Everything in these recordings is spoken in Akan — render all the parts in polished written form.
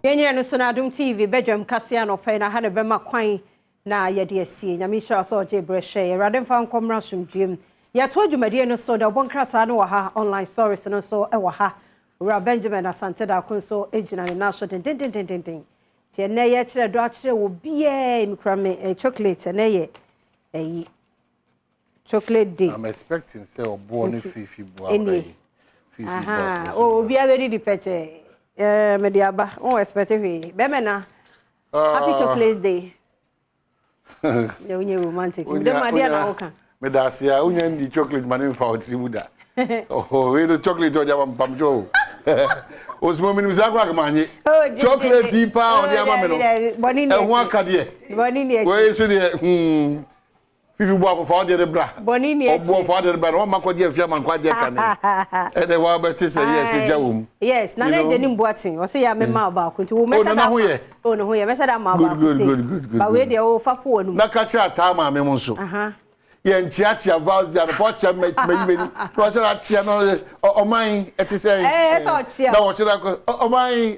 Yenye no so na Adom TV Badwam kase no pay na ha ne bema kwan na ye de asie nyame hira so je brehye ye rade mfa nkomra somdwem ye to adwumade no so da bonkrata no wa ha online stories no so e wa ha ura Benjamin Asante da kun so ejina ne na so den tie na ye kire do akire wo bie mikra me chocolate na ye chocolate day. I'm expecting say obo fifi bo fifi aha o bia be di peche mediaba on expect we be me na happy chocolate day. Ya unye romantic me dem ade na oka me da sia unye ndi chocolate man fa otiri muda oh we the chocolate o jaba mpamjo osmo minim zakwa kamanye chocolate pa o dia ma me no e ho akade bonini e we so de fifi bo afofo de bra bonini e bo afofo de bra no makode afia man kwade kan e de wa beti say yes jawum yes na na jeni mboatin o say ya me ma ba kunti wo mesa da o no ho ye mesa da ma ba ku say ba we de o fa po onu na ka cha ta ma me mo so ye nchiachia vals dia po cha me yimeni no cha chia no o man eti say so chia na wo cha ko o man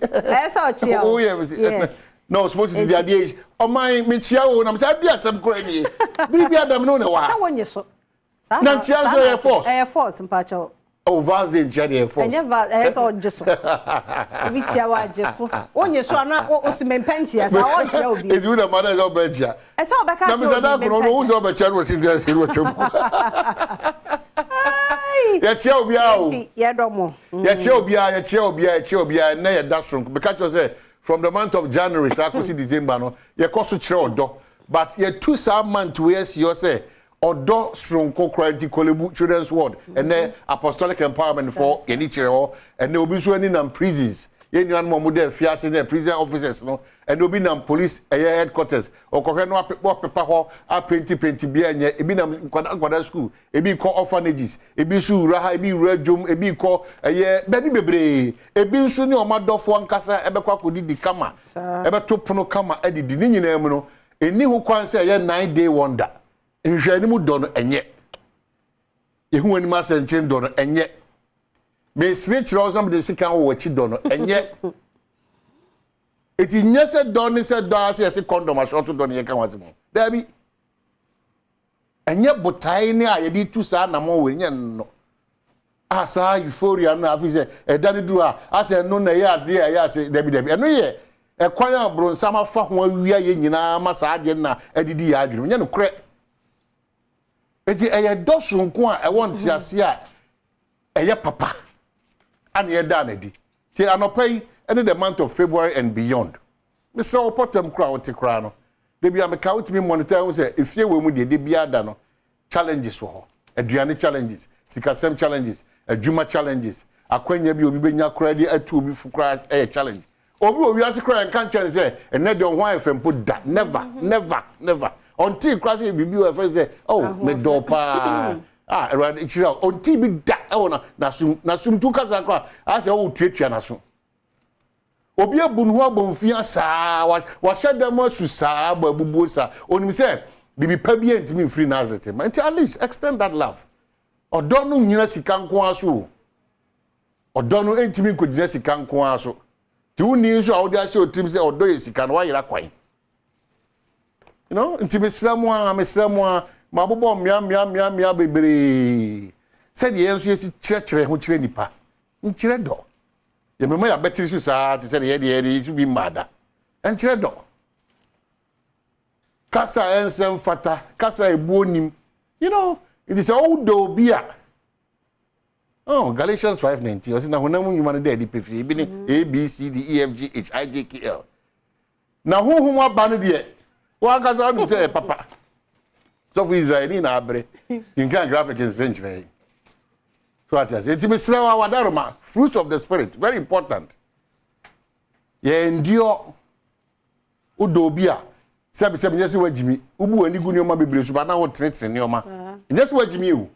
so chia oh yes no supposed to the idea o man me chia wo na me say dia sem ko ani bibi adam no ne wa sa wonye so na chia so air force mpacho oh vals de chia de force enye vals so jeso bi chia wa jeso wonye so na o si mempentia sa o chia obi e du na mother is obecha e so be ka na me say da ko no wo so obecha no si dia si wo twem ya chia obi a o ya domo ya chia obi a na ya da so because you say from the month of January to December no ye koso kire odo but ye two some month we see you say odo stronko quality kolebu children's ward and then apostolic empowerment for any kire ho and they obi so any nam prisons ye nwan mo de fiase na prison officers no and obi nam police headquarters okohwe no pepa ho a 2020 bia nya ebi nam kwada school ebi ko orphanages ebi su raha ebi rajom ebi ko baby bebre ebi nso ni omadofo ankasa ebekwa kodidi kama ebeto pono kama adidi ni nyina mu no eni ho kwan se 9-day wonder nhwe ni mu do no enye yehu ani ma senche do no enye me sire was not the second watch dono enye eti nyese don se do ase condom short don ye kan wasimo da bi enye botai ni ayedi tu sa na mo we nye no asa euphoria na afise e dani du a ase no na ye ade ya ase da bi eno ye e kwan abro nsama fa ho awia ye nyina ma sa ade na adidi ya adwene nye no kre eti eye dosu nko a e won ti ase a eye papa and ye done it. Till anopai any the month of February and beyond. Mr. Opotem crowd te crano. They be a count me monitor say if you will de be dano challenges wo. Aduane challenges, sikasem challenges, adwuma challenges. Akwanya bi obi benya credit atu obi fukra challenge. Obi ase cry and can challenge say and na don wan fem put that never until class bibi o friend say oh me do pa around ichira on TV da na sum tu kaza kwa ase wo tuatua na so obi abunu ho abonfia saa wa sheda mo su saa babubu saa onim se bibi pa bi entimi free nazareth man at least extend that love odo no nyina sika nko aso odo no entimi ko nyina sika nko aso ti uni so awde ase otim se odo ye sika no wa yira kwan you know ntimi sramwa mabobo mia bebre said the enso yesi chire ho chire nipa nchire do ye mema ya betiri su sa ti said ye su bi mada nchire do kasa ensem fata kasa ebuonim you know it is all do bia oh Galatians 5:19 o si na honam nyuma ne de pefi bi ni A B C D E F G H I J K L na honhom aba ne de wa kasa no say papa so for Israeli na abre in can graphic in century so at it me srawa wadaroma fruits of the spirit very important ye endure udobia sebe nyesi wajimi ubu ani gu nioma bebre so ba na wo tretre nioma nyesi wajimi u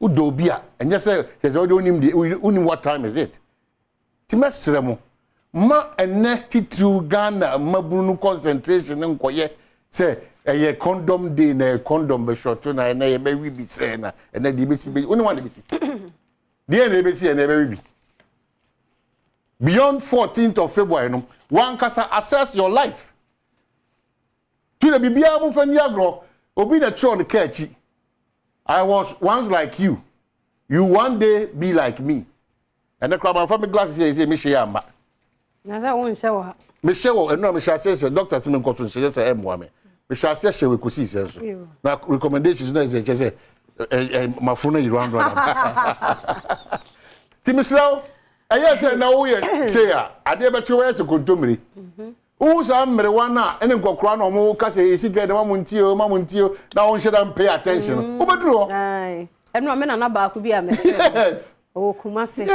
udobia nyesi yesi odi onim what time is it timesremo ma ene titru Ghana mabunu concentration nkoye say a condom day na condom be short na na ye be wi bi say na na de be si be oni wan de be si de na be si na be wi bi beyond 14th of February no one can assess your life to the bibia mu fani agro obi na tro on the kachi. I was once like you one day be like me and the crab family glasses say me share amba na za won hye wo me share wo no me share say doctor say me nkoto nhye say em wa me share say we kusi say so na recommendations na say mafuna irando na timisraw ayese na wo ye say a ade be chewe se kontomire usa mmere wana ene nkokora na omo ka say esika de mamuntio na won hye dan pay attention obeduro ai eno me na ba ku bi a me yes o kumase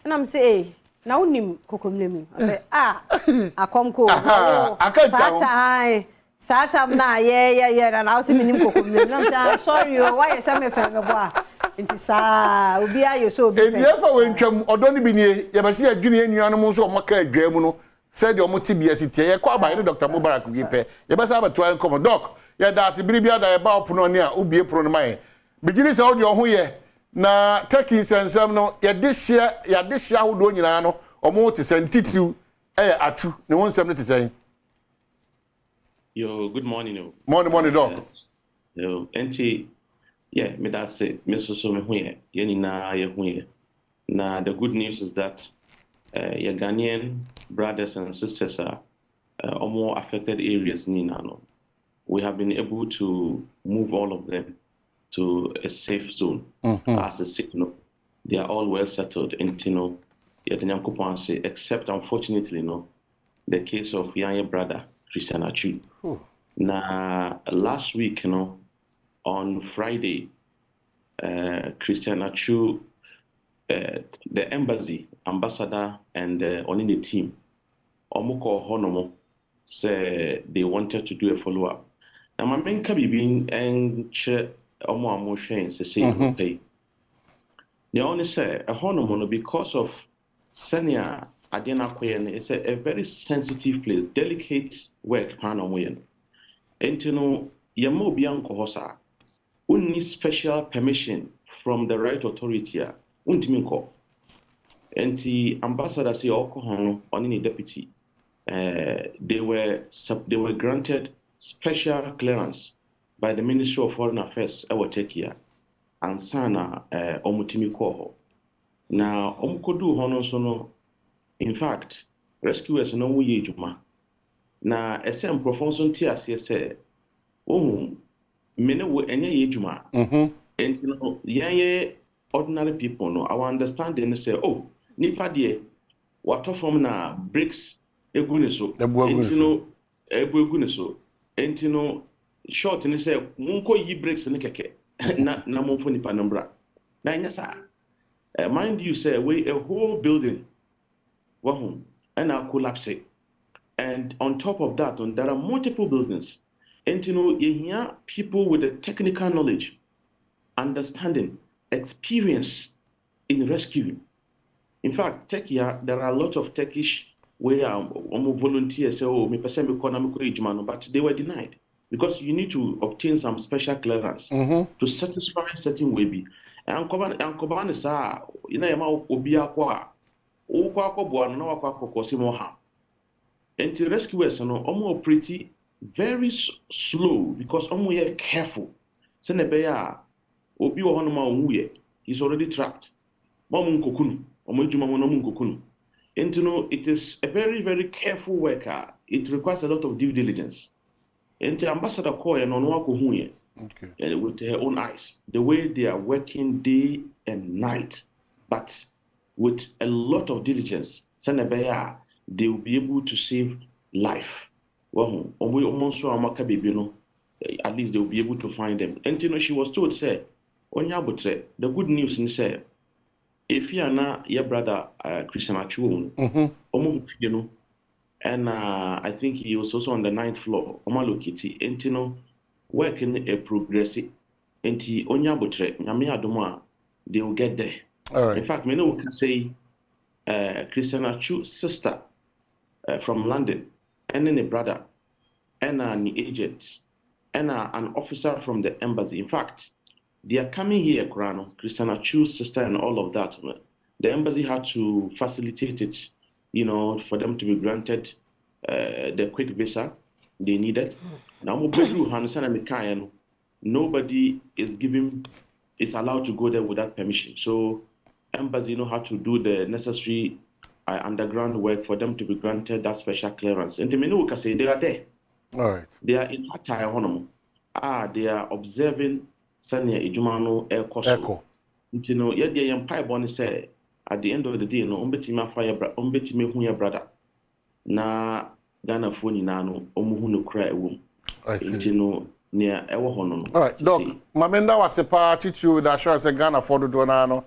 na am say na unim kokomlem I say akomko sata na ye na usi minim kokomlem na am sorry o why say me fe me bo nti sa obi ayo so obi e ye fa wentwam odo ni bi nie ye ba se adwene anuanom nso o maka adwam no said your motibi sitie ye kwa ba ni Dr. Mubarak bi pe ye ba sa ba to an doc ye da se biribia da ye ba opono ne a obie pro no mai bigini se odi ho ye na taking sensem no ye de hia hodo nyina no omo te sentitiw atu ne won sem ne te sen. Yo, good morning. Morning doc. Yo, enti yeah, me that say me so me huye ye ni na ye huye. Na the good news is that your Ghanaian brothers and sisters are more affected areas ni na no. We have been able to move all of them to a safe zone as a signal. They are all well settled in Tino. Except unfortunately, no, the case of Yanya brother Christian Achu. Now last week, on Friday, Christian Achu, the embassy ambassador and on the team, Omuko Honomo, say they wanted to do a follow-up. Now my main being and Omo Amoshen say okay. They only say a Honomo because of Senia Adena Koyen is a very sensitive place, delicate work, Panamoyen. And you know, Yamo Bianco Hosa, need special permission from the right authority, Untiminko. And the ambassador say Okohono on any deputy, they were granted special clearance by the Ministry of Foreign Affairs, our Tekia, and Sana Omutimiko. Now, Omkodu Hono Sono, in fact, rescuers no way juma. Na SM Profonson Tias say, mene wo enye juma. And you know, ye ordinary people no, our understanding say, oh, nipa die, water from na bricks eguneso. And you know, eguneso. And you know, short and say, munko yi bricks ne keke. Na monfo nipa nombra. Na nyasa. Mind you, say we a whole building, and now collapse it. And on top of that, there are multiple buildings. And you know, you hear people with the technical knowledge, understanding, experience in rescuing. In fact, there are a lot of Turkish where volunteers say, oh, but they were denied because you need to obtain some special clearance to satisfy certain way. And Koban is Obia Kwa, Ukwako Buan, no Kwako. And the rescuers are pretty very slow because we are careful. Senebeya, Obi Honoma, he's already trapped. And you know, it is a very, very careful worker. It requires a lot of due diligence. And the ambassador Koya and Onwako and with her own eyes, the way they are working day and night, but with a lot of diligence, they will be able to save life. Well, at least they will be able to find them. And you know, she was told, say, the good news is, say, if you are not your brother Christian Achu, you know, and I think he was also on the 9th floor, Omalokiti, and you know, working a progressive, and Onyabutre, Adom, they will get there. All right. In fact, many can say Christian Achu's sister from London, and then a brother, and an agent, and an officer from the embassy. In fact, they are coming here, Christian Achu's sister, and all of that. The embassy had to facilitate it for them to be granted the quick visa they needed. Now, nobody is allowed to go there without permission. So, embassy how to do the necessary underground work for them to be granted that special clearance. And the can say they are there. All right. They are in Hatay. They are observing Sanya Ijumano Echo. Yet the empire bonnie say at the end of the day, umbetime hunya brother. Na Ghana phone nano, omuhunu cry womb. I see. Near Ewa Hono. All right, Doc. Mamenda was a party to the assurance Ghana for the Donano.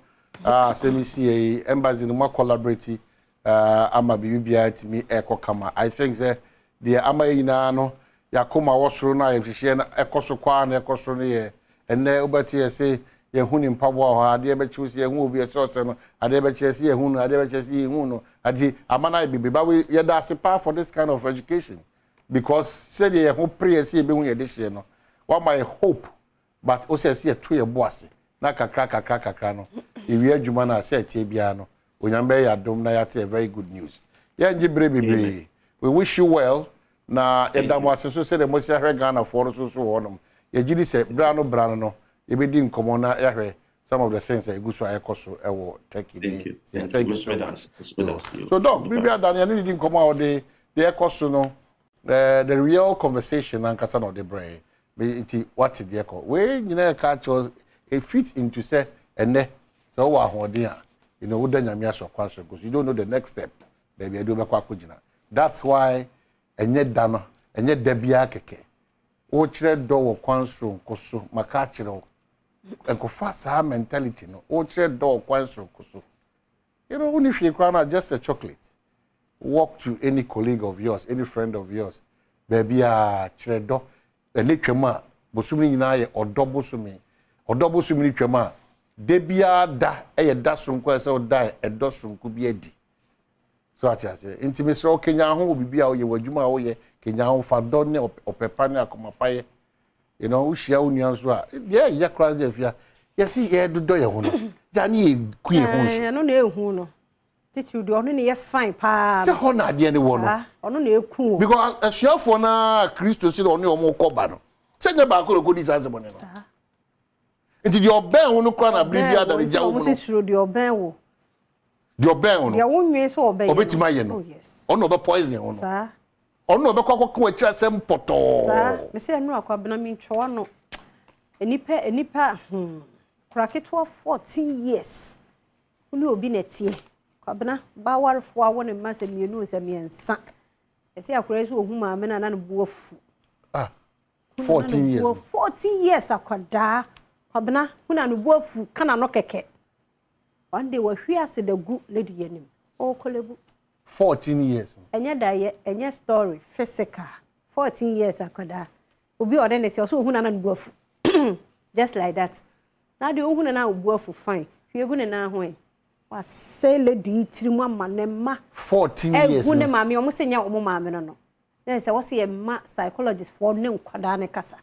Semi embassy no more collaborative. Ama BBI to me Echo Kama. I think that the Ama Inano, Yakuma was run, I have shared Echo Kwan, Echo Sonia, and there Ubati say, Yahunim Pabwa, I dare bet you see a movie, a source, I dare bet you see a Huno, I dare bet you see Huno, Amana Bibi, but we that's a part for this kind of education. Because said ye who pray see being edition no what my hope but also see a 2 boss na kakra no e wi adwuma na say tie bia no onyambe ya Adom na yate very good news ye ngibre bibi we wish you well na edam aseso say the mosia hwe Ghana for so honom ye gidi say brano no e be di nkomo na yahwe some of the things that go so ayekoso ewo Turkey. Thank you so much. So Doc bibi adani ani di nkomo de ekoso no the real conversation and concern of the brain what is the echo we culture it fits into say and so would then because you don't know the next step baby I do that's why enye dano enye debia keke o kire do wo kwanso nkoso maka kire enkofa sa mentality no o kire do kwanso nkoso only if you just a chocolate. Walk to any colleague of yours, any friend of yours. Baby, chiredo. Eletwema, bosumi nyina ye odobosumi. Odobosumi twema. Debia da da sonko ese oda edo sonko bi edi. So ati ase. Intimacy o Kenya ho bibia o ye wadwuma o ye Kenya ho fa do ne opepa ne akomapaye. Uhia unuan so a. Ye kranze afia. Yesi ye dodo ye ho no. Jani ye kue ho so. No na ehu no. Titi do ono ne fine pa. Se ho na ade ne wo no. Ono na eku. Because asiafo na Kristo si ono omo koba no. Se nya ba ko di sanse bone no. Nti di oben ho no kwa na bribia da ne jawo no. Mo se suro di oben wo. Di oben ho no. Ya wonwe so oben. Obetima ye no. Oh yes. Ono be poison ho no. Sa. Ono be kwakwa a kira sem poto. Sa. Me se anu akwa bena mi ntwo no. Enipa kraketwa 14 years. Uni obi na tie. Abna ba warfo a woni ma se mienu se miensa ese akura so ohu ma me na na buafu 14 years 14 years akwada abna huna no buafu kana no keke one day wa hwiase da gu lady yanim o kolebu 14 years enya da ye enya story physical 14 years akwada obi ordinate so ohu na buafu just like that na de ohu na buafu fine hwiegu na ho wa say lady tirimu amanema 14 years egune maami omo senya omo maami no then say wose ye ma psychologist for ne nkwada ne kasa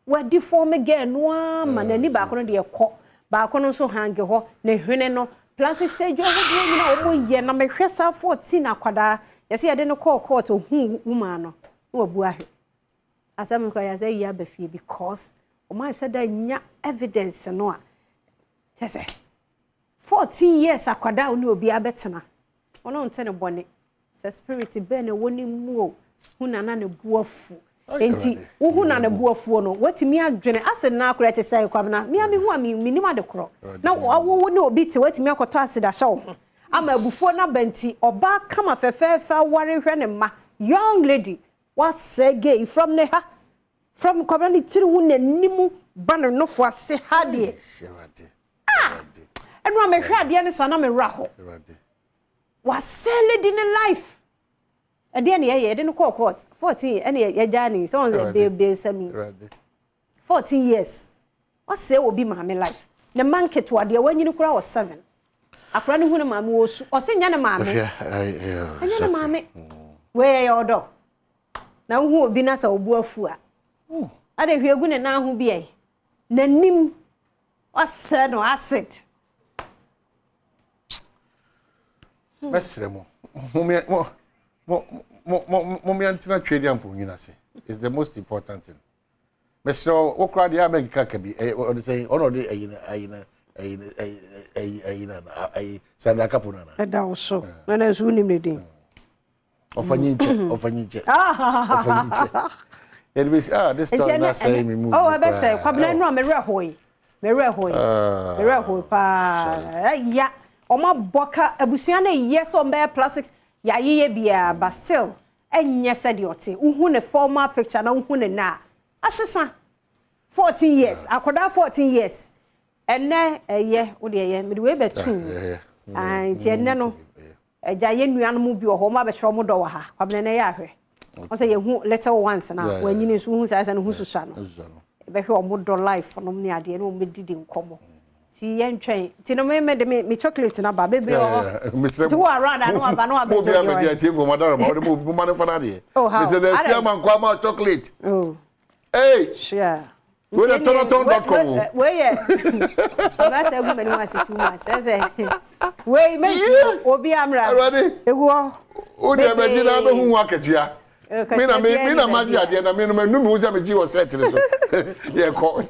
wa di form again no manani ba kono de ekọ ba kono so hange ho ne hwene no plastic stage ho de nyina omo ye na mehwe sa 14 akwada yesi ye de no court hu woman no wa bu ahwe asam ko ya say ya ba fie because omo say da nya evidence no a say 14 years akwada oni obi abetena ono ntene bone se spirit be na woni mu o huna na ne buafu enti wo huna na buafu no watimi adwene ase na akora te sai kwabna mi ami hu ami minim ade kro na wo ni obi te watimi akoto ase da shaw ama abufuo na banti oba kama fefefa ware hwe ne ma young lady was say gay from ne ha from kwabna ni tiri hu na nimu bana no fo ase ha de enu amehwe ade ne sana me raho was selling in life ade ne ye de no court 14 ene ye jani so on be sami 14 years was say obi ma me life ne market to ade wanyini kura was 7 akura ne hu ne maame wo su o se nya ne maame nya ne maame we ye odo na hu obi na sa obu afu a ade hwegu ne na hu bi ai nanim was no acid Mesremo. antina trade ampo nyina se is the most important thing. Meso okra de America ka bi o de say ono de ayina sanda kapo na. Da wo so. Na nso nim ne din. Ofanyinche. Anyways, this story na say me move. Oh, I be say kwabena no merwe hoy pa. Ya. Oma boka abusua na yes on bear plastics ya ye bia but still enye said yote uhu ne formal picture na uhu ne na asesa 14 years akoda 14 years enne eye wo de eye me de we betu and enne no eja ye nuanu mu bi oho ma be kire mo do wa ha kwabene na ya hwe o say ye hu little ones na wanyini so hu sa no hu susa no be hwe o mo do life no me ade no me didi nkomo ti yen twen ti no me chocolate na ba bebe o ti wo around no aba no aba mo bia me dia ti fo madara ma o de mo man fa na de me say the fiaman kwa ma chocolate hey sure we the tonoton.com we yeah about every man wants too much I say we me obi amra ewo o de be di na be hu akatua me na magi ade na me no me uza me ji wo set so ye ko